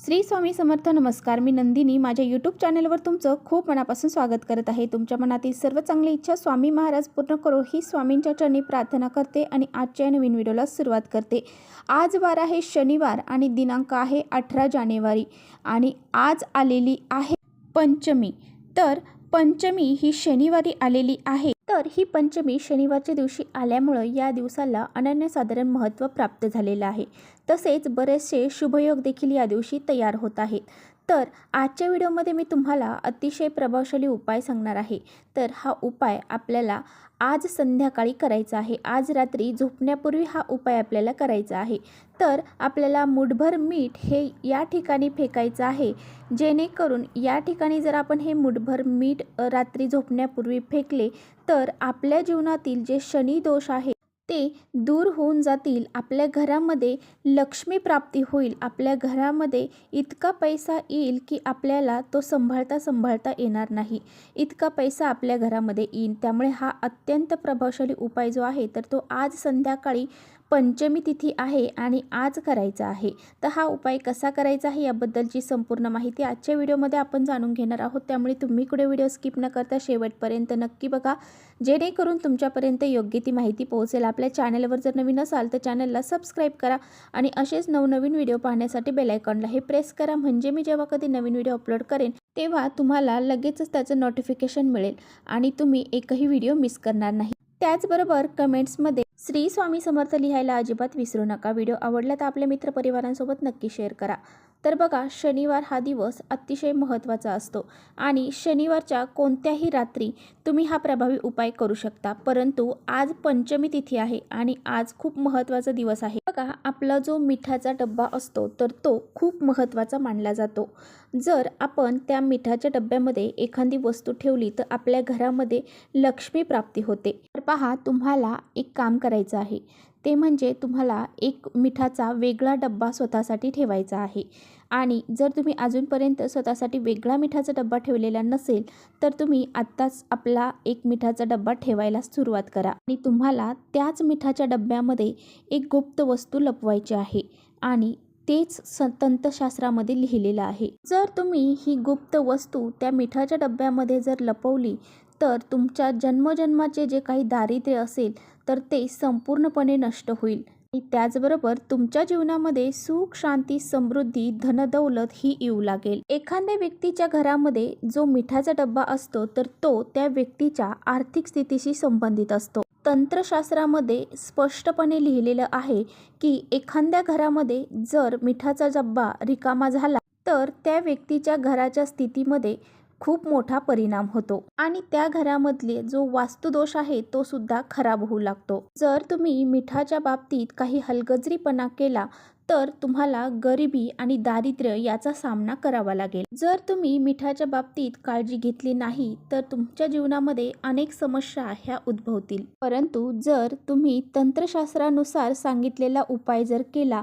श्री स्वामी समर्थ. नमस्कार. मी नंदिनी माझ्या यूट्यूब चॅनलवर तुमचं खूप मनापासून स्वागत करत आहे. तुमच्या मनातील सर्व चांगली इच्छा स्वामी महाराज पूर्ण करो ही स्वामींच्या चरणी प्रार्थना करते आणि आजच्या नवीन व्हिडिओला सुरुवात करते. आज वार आहे शनिवार आणि दिनांक आहे 18 जानेवारी आणि आज आलेली आहे पंचमी. तर पंचमी ही शनिवारी आलेली आहे. तर ही पंचमी शनिवारच्या दिवशी आल्यामुळं या दिवसाला अनन्यसाधारण महत्त्व प्राप्त झालेलं आहे. तसेच बरेचसे शुभयोग देखील या दिवशी तयार होत आहेत. तर आजच्या व्हिडिओमध्ये मी तुम्हाला अतिशय प्रभावशाली उपाय सांगणार आहे. तर हा उपाय आपल्याला आज संध्याकाळी करायचा आहे. आज रात्री झोपण्यापूर्वी हा उपाय आपल्याला करायचा आहे. तर आपल्याला मुठभर मीठ हे या ठिकाणी फेकायचं आहे. जेणेकरून या ठिकाणी जर आपण हे मुठभर मीठ रात्री झोपण्यापूर्वी फेकले तर आपल्या जीवनातील जे शनी दोष आहे ते दूर होऊन जातील. आपल्या घरामध्ये लक्ष्मी प्राप्ती होईल. आपल्या घरामध्ये इतका पैसा येईल की आपल्याला तो सांभाळता येणार नाही. इतका पैसा आपल्या घरामध्ये येईल. त्यामुळे हा अत्यंत प्रभावशाली उपाय जो आहे तर तो आज संध्याकाळी पंचमी तिथी आहे आणि आज करायचा आहे. तर हा उपाय कसा करायचा आहे याबद्दलची संपूर्ण माहिती आजच्या व्हिडिओमध्ये आपण जाणून घेणार आहोत. त्यामुळे तुम्ही कुठे व्हिडिओ स्किप न करता शेवटपर्यंत नक्की बघा, जेणेकरून तुमच्यापर्यंत योग्य ती माहिती पोहोचेल. आपल्या चॅनलवर जर नवीन असाल तर चॅनलला सबस्क्राईब करा आणि असेच नवनवीन व्हिडिओ पाहण्यासाठी बेल आयकॉनला हे प्रेस करा. म्हणजे मी जेव्हा कधी नवीन व्हिडिओ अपलोड करेन तेव्हा तुम्हाला लगेचच त्याचं नोटिफिकेशन मिळेल आणि तुम्ही एकही व्हिडिओ मिस करणार नाही. त्याचबरोबर कमेंट्समध्ये श्री स्वामी समर्थ लिहायला अजिबात विसरू नका. व्हिडिओ आवडला तर आपल्या मित्रपरिवारांसोबत नक्की शेअर करा. तर बघा, शनिवार हा दिवस अतिशय महत्त्वाचा असतो आणि शनिवारच्या कोणत्याही रात्री तुम्ही हा प्रभावी उपाय करू शकता. परंतु आज पंचमी तिथी आहे आणि आज खूप महत्त्वाचा दिवस आहे. बघा, आपला जो मिठाचा डब्बा असतो तर तो खूप महत्त्वाचा मानला जातो. जर आपण त्या मिठाच्या डब्यामध्ये एखादी वस्तू ठेवली तर आपल्या घरामध्ये लक्ष्मी प्राप्ती होते. तर पहा, तुम्हाला एक काम करायचं आहे. ते म्हणजे तुम्हाला एक मिठाचा वेगळा डब्बा स्वतःसाठी ठेवायचा आहे. आणि जर तुम्ही अजूनपर्यंत स्वतःसाठी वेगळा मिठाचा डब्बा ठेवलेला नसेल तर तुम्ही आत्ताच आपला एक मिठाचा डब्बा ठेवायला सुरुवात करा. आणि तुम्हाला त्याच मिठाच्या डब्यामध्ये एक गुप्त वस्तू लपवायची आहे आणि तेच तंत्रशास्त्रामध्ये लिहिलेलं आहे. जर तुम्ही ही गुप्त वस्तू त्या मिठाच्या डब्यामध्ये जर लपवली तर तुमच्या जन्मजन्माचे जे काही दारिद्र्य असेल तर ते संपूर्णपणे नष्ट होईल. आणि त्याचबरोबर तुमच्या जीवनामध्ये सुख, शांती, समृद्धी, धनदौलत ही येऊ लागेल. एखाद्या व्यक्तीच्या घरामध्ये जो मिठाचा डब्बा असतो तर तो त्या व्यक्तीच्या आर्थिक स्थितीशी संबंधित असतो. तंत्रशास्त्रामध्ये स्पष्टपणे लिहिलेलं आहे की एखाद्या घरामध्ये जर मिठाचा डब्बा रिकामा झाला तर त्या व्यक्तीच्या घराच्या स्थितीमध्ये खूप मोठा परिणाम होतो आणि त्या घरामधले जो वास्तुदोष आहे तो सुद्धा खराब होऊ लागतो. जर तुम्ही मिठाच्या बाबतीत काही हलगर्जीपणा केला तर तुम्हाला गरिबी आणि दारिद्र्य याचा सामना करावा लागेल. जर तुम्ही मिठाच्या बाबतीत काळजी घेतली नाही तर तुमच्या जीवनामध्ये अनेक समस्या ह्या उद्भवतील. परंतु जर तुम्ही तंत्रशास्त्रानुसार सांगितलेला उपाय जर केला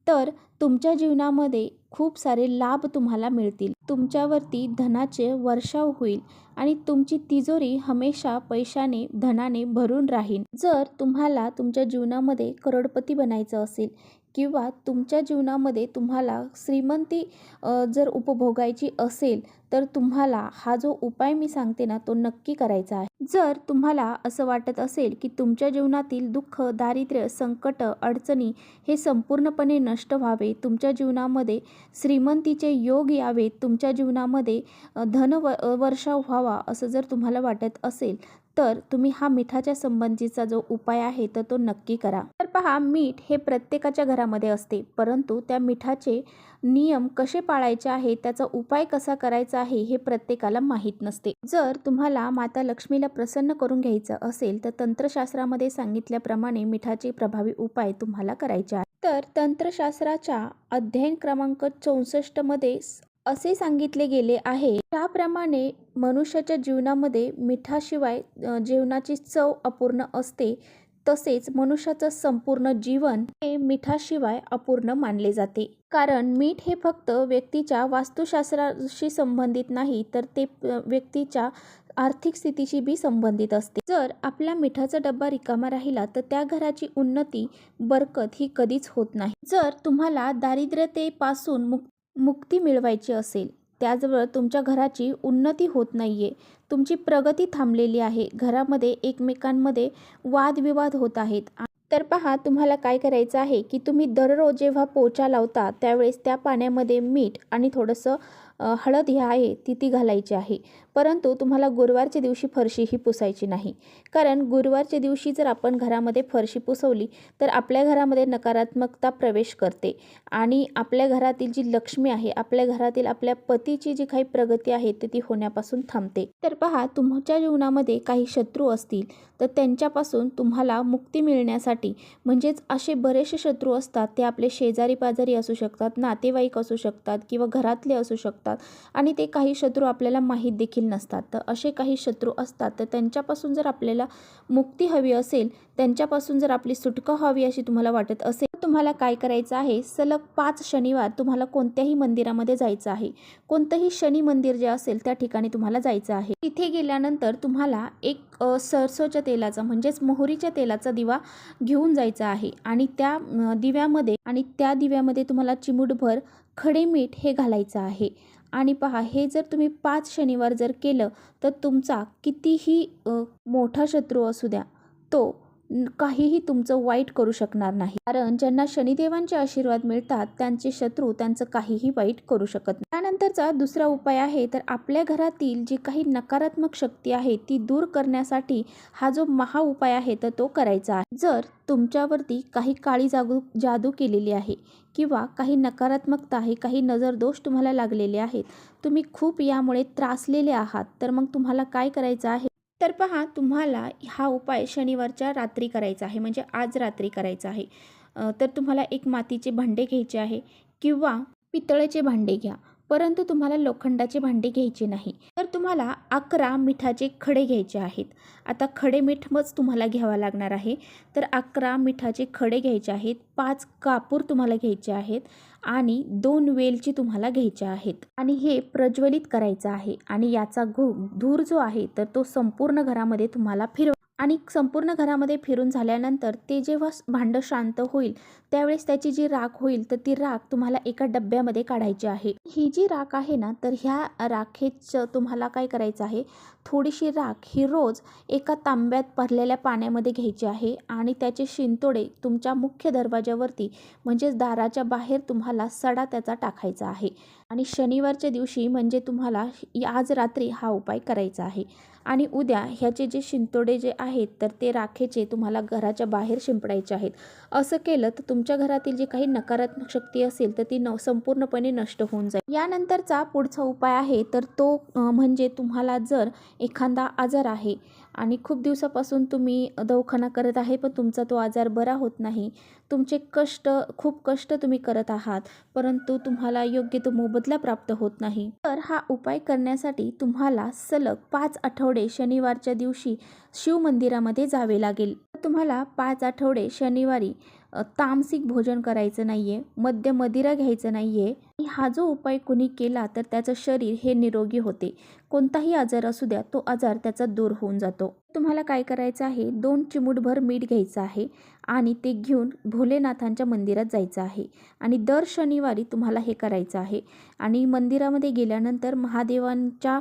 तर तुमच्या जीवनामध्ये खूप सारे लाभ तुम्हाला मिळतील. तुमच्यावरती धनाचे वर्षाव होईल आणि तुमची तिजोरी हमेशा पैशाने, धनाने भरून राहील. जर तुम्हाला तुमच्या जीवनामध्ये करोडपती बनायचं असेल किंवा तुमच्या जीवनामध्ये तुम्हाला श्रीमंती जर उपभोगायची असेल तर तुम्हाला हा जो उपाय मी सांगते ना तो नक्की करायचा आहे. जर तुम्हाला असं वाटत असेल की तुमच्या जीवनातील दुःख, दारिद्र्य, संकट, अडचणी हे संपूर्णपणे नष्ट व्हावे, तुमच्या जीवनामध्ये श्रीमंतीचे योग यावेत, तुमच्या जीवनामध्ये वर्षाव व्हावा असं जर तुम्हाला वाटत असेल तर तुम्ही हा मिठाच्या संबंधीचा जो उपाय आहे तर तो नक्की करा. तर पहा, मीठ हे प्रत्येकाच्या घरामध्ये असते, परंतु त्या मिठाचे नियम कसे पाळायचे आहे, त्याचा उपाय कसा करायचा आहे हे प्रत्येकाला माहीत नसते. जर तुम्हाला माता लक्ष्मीला प्रसन्न करून घ्यायचं असेल तर तंत्रशास्त्रामध्ये सांगितल्याप्रमाणे मिठाचे प्रभावी उपाय तुम्हाला करायचे आहे. तर तंत्रशास्त्राच्या अध्ययन क्रमांक 64 मध्ये असे सांगितले गेले आहे, त्याप्रमाणे मनुष्याच्या जीवनामध्ये मिठाशिवाय जेवणाची चव अपूर्ण असते. तसेच मनुष्याचं संपूर्ण जीवन हे मिठाशिवाय अपूर्ण मानले जाते. कारण मीठ हे फक्त व्यक्तीच्या वास्तुशास्त्राशी संबंधित नाही तर ते व्यक्तीच्या आर्थिक स्थितीशी बी संबंधित असते. जर आपला मिठाचा डब्बा रिकामा राहिला तर त्या घराची उन्नती, बरकत ही कधीच होत नाही. जर तुम्हाला दारिद्र्यतेपासून मुक्ती मिळवायची असेल, त्याचबरोबर तुमच्या घराची उन्नती होत नाही आहे, तुमची प्रगती थांबलेली आहे, घरामध्ये एकमेकांमध्ये वादविवाद होत आहेत, तर पहा तुम्हाला काय करायचं आहे की तुम्ही दररोज जेव्हा पोछा लावता त्यावेळेस त्या पाण्यामध्ये मीठ आणि थोडंसं हळद ही आहे ती घालायची आहे. परंतु तुम्हाला गुरुवारच्या दिवशी फरशी ही पुसायची नाही. कारण गुरुवारच्या दिवशी जर आपण घरामध्ये फरशी पुसवली तर आपल्या घरामध्ये नकारात्मकता प्रवेश करते आणि आपल्या घरातील जी लक्ष्मी आहे, आपल्या घरातील आपल्या पतीची जी काही प्रगती आहे ती होण्यापासून थांबते. तर पहा तुमच्या जीवनामध्ये काही शत्रू असतील तर त्यांच्यापासून तुम्हाला मुक्ती मिळण्यासाठी, म्हणजेच असे बरेचसे शत्रू असतात, ते आपले शेजारी पाजारी असू शकतात, नातेवाईक असू शकतात किंवा घरातले असू शकतात आणि ते काही शत्रू आपल्याला माहीत देखील नसतात. तर असे काही शत्रू असतात, तर त्यांच्यापासून जर आपल्याला मुक्ती हवी असेल, त्यांच्यापासून जर आपली सुटका हवी अशी तुम्हाला वाटत असेल, तर तुम्हाला काय करायचं आहे, सलग 5 शनिवार तुम्हाला कोणत्याही मंदिरामध्ये जायचं आहे. कोणतंही शनी मंदिर जे असेल त्या ठिकाणी तुम्हाला जायचं आहे. तिथे गेल्यानंतर तुम्हाला एक सरसोच्या तेलाचा म्हणजेच मोहरीच्या तेलाचा दिवा घेऊन जायचा आहे आणि त्या दिव्यामध्ये तुम्हाला चिमूटभर खडे मीठ हे घालायचं आहे. आणि पहा हे जर तुम्ही 5 शनिवार जर केलं तर तुमचा कितीही मोठा शत्रू असू द्या, तो काहीही तुमचं वाईट करू शकणार नाही. कारण ज्यांना शनिदेवांचे आशीर्वाद मिळतात त्यांचे शत्रू त्यांचं काहीही वाईट करू शकत नाही. त्यानंतरचा दुसरा उपाय आहे, तर आपल्या घरातील जी काही नकारात्मक शक्ती आहे ती दूर करण्यासाठी हा जो महा उपाय आहे तर तो करायचा आहे. जर तुमच्यावरती काही काळी जादू केलेली आहे किंवा काही नकारात्मकता आहे, काही नजरदोष तुम्हाला लागलेले आहेत, तुम्ही खूप यामुळे त्रासलेले आहात, तर मग तुम्हाला काय करायचं आहे, तर पहा तुम्हाला हा उपाय शनिवारच्या रात्री करायचा आहे, म्हणजे आज रात्री करायचा आहे. तर तुम्हाला एक मातीचे भांडे घ्यायचे आहे किंवा पितळेचे भांडे घ्या, परंतु तुम्हाला लोखंडाचे भांडे घ्यायचे नाही. तर तुम्हाला 11 मिठाचे खडे घ्यायचे आहेत. आता खडे मीठच तुम्हाला घ्यावा लागणार आहे. तर 11 मिठाचे खडे घ्यायचे आहेत, 5 कापूर तुम्हाला घ्यायचे आहेत आणि 2 वेलची तुम्हाला घ्यायच्या आहेत आणि हे प्रज्वलित करायचं आहे आणि याचा धूर जो आहे तर तो संपूर्ण घरामध्ये तुम्हाला आणि संपूर्ण घरामध्ये फिरून झाल्यानंतर ते जेव्हा भांडं शांत होईल त्यावेळेस त्याची जी राख होईल तर ती राख तुम्हाला एका डब्यामध्ये काढायची आहे. ही जी राख आहे ना, तर ह्या राखेचं तुम्हाला काय करायचं आहे, थोडीशी राख ही रोज एका तांब्यात भरलेल्या पाण्यामध्ये घ्यायची आहे आणि त्याचे शिंतोडे तुमच्या मुख्य दरवाजावरती म्हणजेच दाराच्या बाहेर तुम्हाला सडा त्याचा टाकायचा आहे आणि शनिवारच्या दिवशी म्हणजे तुम्हाला आज रात्री हा उपाय करायचा आहे आणि उद्या ह्याचे जे शिंतोडे जे आहेत तर ते राखेचे तुम्हाला घराच्या बाहेर शिंपडायचे आहेत. असं केलं तर तुमच्या घरातील जी काही नकारात्मक शक्ती असेल तर ती संपूर्णपणे नष्ट होऊन जाईल. यानंतरचा पुढचा उपाय आहे तर तो म्हणजे तुम्हाला जर एखादा आजार आहे आणि खूप दिवसापासून तुम्ही दवाखाना करत आहे पण तुमचा तो आजार बरा होत नाही, तुमचे खूप कष्ट तुम्ही करत आहात परंतु तुम्हाला योग्य तो मोबदला प्राप्त होत नाही, तर हा उपाय करण्यासाठी तुम्हाला सलग 5 आठवडे शनिवारच्या दिवशी शिव मंदिरामध्ये जावे लागेल. तुम्हाला 5 आठवडे शनिवारी तामसिक भोजन करायचं नाहीये, मद्य मदिरा घ्यायचं नाहीये. हा जो उपाय कोणी केला तर त्याचं शरीर हे निरोगी होते. कोणताही आजार असू द्या तो आजार त्याचा दूर होऊन जातो. तुम्हाला काय करायचं आहे, 2 चिमूटभर मीठ घ्यायचं आहे आणि ते घेऊन भोलेनाथांच्या मंदिरात जायचं आहे आणि दर शनिवारी तुम्हाला हे करायचं आहे आणि मंदिरामध्ये गेल्यानंतर महादेवांच्या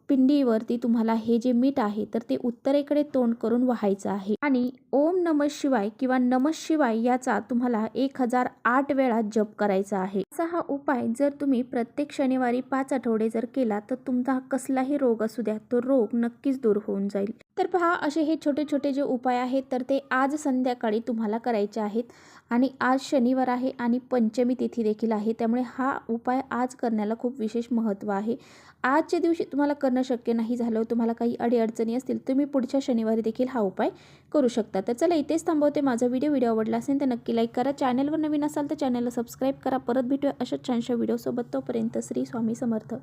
पिंडीवरती तुम्हाला हे जे मीठ आहे तर ते उत्तरेकडे तोंड करून वाहायचं आहे आणि ओम नमः शिवाय किंवा नमः शिवाय याचा तुम्हाला 1008 वेळा जप करायचा आहे. असा हा उपाय जर तुम्ही प्रत्येक शनिवारी 5 आठवडे जर केला तर तुमचा कसलाही रोग असू द्या तो रोग नक्कीच दूर होऊन जाईल. तर पहा असे हे छोटे छोटे जे उपाय आहेत तर ते आज संध्याकाळी तुम्हाला करायचे आहेत आणि आज शनिवार आहे आणि पंचमी तिथी देखील आहे, त्यामुळे हा उपाय आज करण्याला खूप विशेष महत्त्व आहे. आजच्या दिवशी तुम्हाला करणं शक्य नाही झालं, तुम्हाला काही अडीअडचणी असतील तुम्ही पुढच्या शनिवारी देखील हा उपाय करू शकता. तर चला इथेच थांबवते. माझा व्हिडिओ आवडला असेल तर नक्की लाईक करा. चॅनलवर नवीन असाल तर चॅनलला सबस्क्राईब करा. परत भेटूया अशाच छानशा व्हिडिओसोबत. तोपर्यंत श्री स्वामी समर्थ.